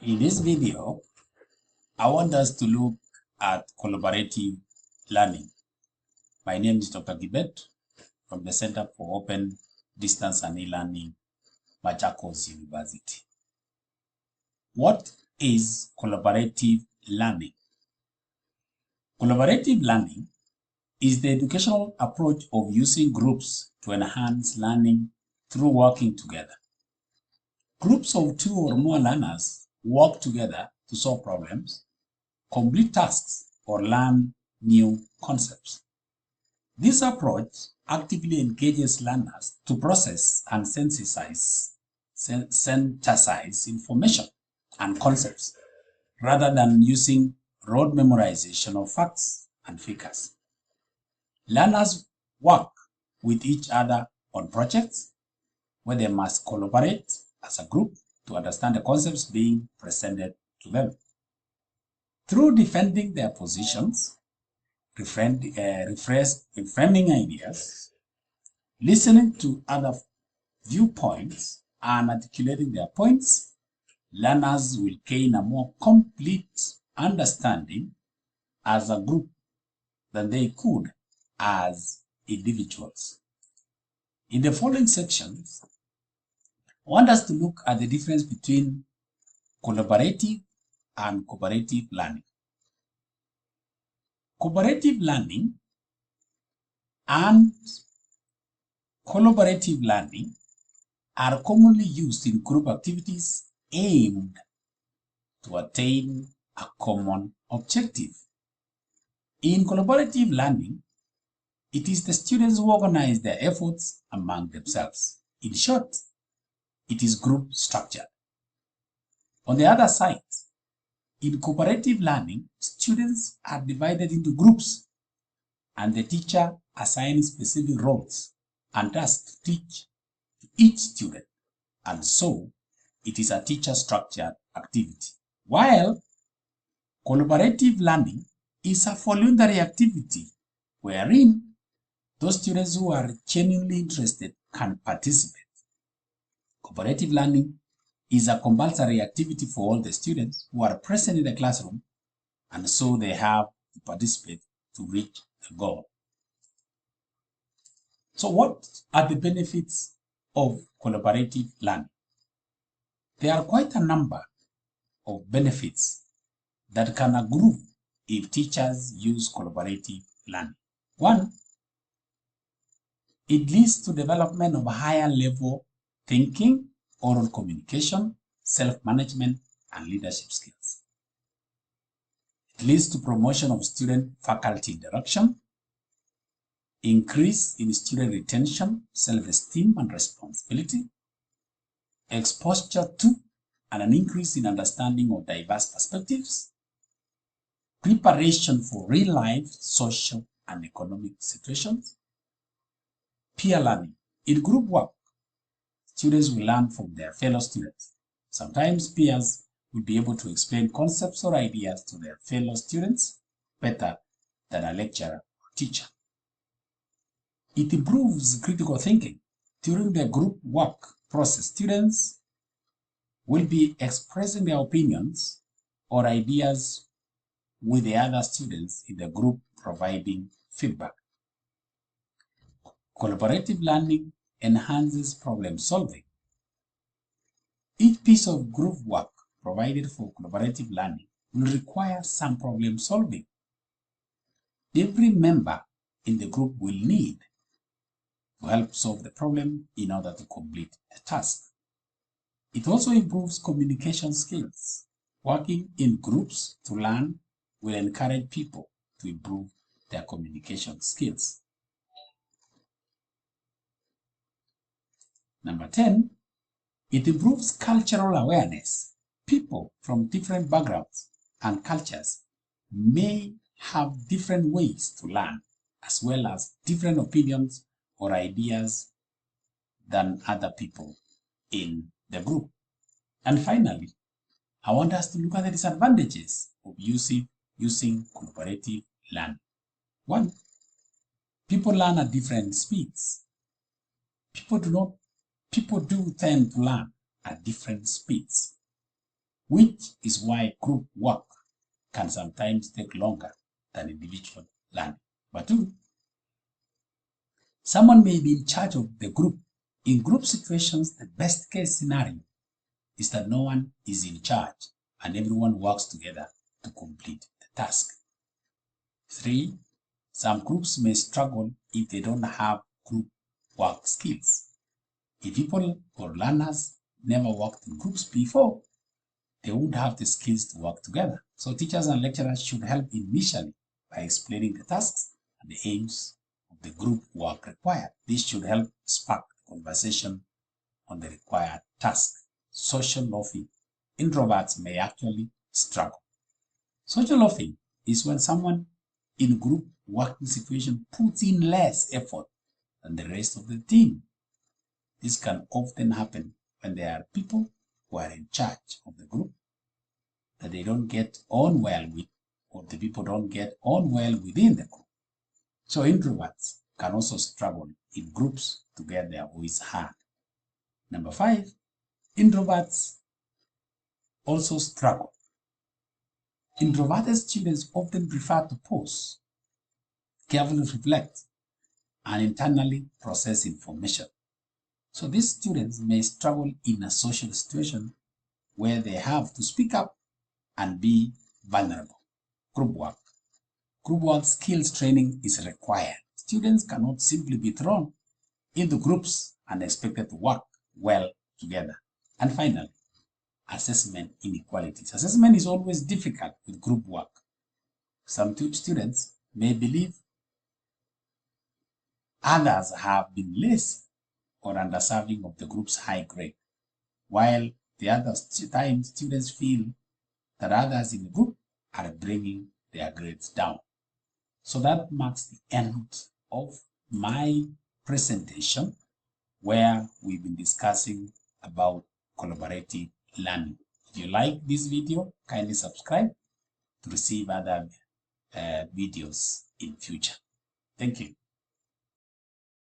In this video, I want us to look at collaborative learning. My name is Dr. Gibet from the Center for Open Distance and E-Learning, Machakos University. What is collaborative learning? Collaborative learning is the educational approach of using groups to enhance learning through working together. Groups of 2 or more learners work together to solve problems, complete tasks, or learn new concepts. This approach actively engages learners to process and synthesize information and concepts rather than using rote memorization of facts and figures. Learners work with each other on projects where they must collaborate as a group to understand the concepts being presented to them. Through defending their positions, reframing ideas, listening to other viewpoints, and articulating their points, learners will gain a more complete understanding as a group than they could as individuals. In the following sections, I want us to look at the difference between collaborative and cooperative learning. Cooperative learning and collaborative learning are commonly used in group activities aimed to attain a common objective. In collaborative learning, it is the students who organize their efforts among themselves. In short, it is group structured. On the other side, in cooperative learning, students are divided into groups and the teacher assigns specific roles and tasks to teach to each student, and so it is a teacher-structured activity. While collaborative learning is a voluntary activity wherein those students who are genuinely interested can participate. Cooperative learning is a compulsory activity for all the students who are present in the classroom, and so they have to participate to reach the goal. So what are the benefits of collaborative learning? There are quite a number of benefits that can accrue if teachers use collaborative learning. One, it leads to development of higher level thinking, oral communication, self-management, and leadership skills. It leads to promotion of student-faculty interaction, increase in student retention, self-esteem, and responsibility, exposure to and an increase in understanding of diverse perspectives, preparation for real-life social and economic situations, peer learning. In group work, students will learn from their fellow students. Sometimes peers will be able to explain concepts or ideas to their fellow students better than a lecturer or teacher. It improves critical thinking. During the group work process, students will be expressing their opinions or ideas with the other students in the group, providing feedback. Collaborative learning enhances problem solving. Each piece of group work provided for collaborative learning will require some problem solving. Every member in the group will need to help solve the problem in order to complete the task. It also improves communication skills. Working in groups to learn will encourage people to improve their communication skills. Number 10, it improves cultural awareness. People from different backgrounds and cultures may have different ways to learn, as well as different opinions or ideas than other people in the group. And finally, I want us to look at the disadvantages of using cooperative learning. One, people learn at different speeds. People do tend to learn at different speeds. which is why group work can sometimes take longer than individual learning. But two, someone may be in charge of the group. In group situations, the best case scenario is that no one is in charge and everyone works together to complete the task. 3, some groups may struggle if they don't have group work skills. If people or learners never worked in groups before, they would have the skills to work together. So teachers and lecturers should help initially by explaining the tasks and the aims of the group work required. This should help spark conversation on the required task. Social loafing. Introverts may actually struggle. Social loafing is when someone in group working situation puts in less effort than the rest of the team. This can often happen when there are people who are in charge of the group that they don't get on well with, or the people don't get on well within the group. So introverts can also struggle in groups to get their voice heard. Number 5, introverts also struggle. Introverted students often prefer to pause, carefully reflect, and internally process information. So these students may struggle in a social situation where they have to speak up and be vulnerable. Group work. Group work skills training is required. Students cannot simply be thrown into groups and expected to work well together. And finally, assessment inequalities. Assessment is always difficult with group work. Some students may believe others have been lazy or underserving of the group's high grade, while the other time students feel that others in the group are bringing their grades down. So that marks the end of my presentation, where we've been discussing about collaborative learning. If you like this video, kindly subscribe to receive other videos in future. Thank you.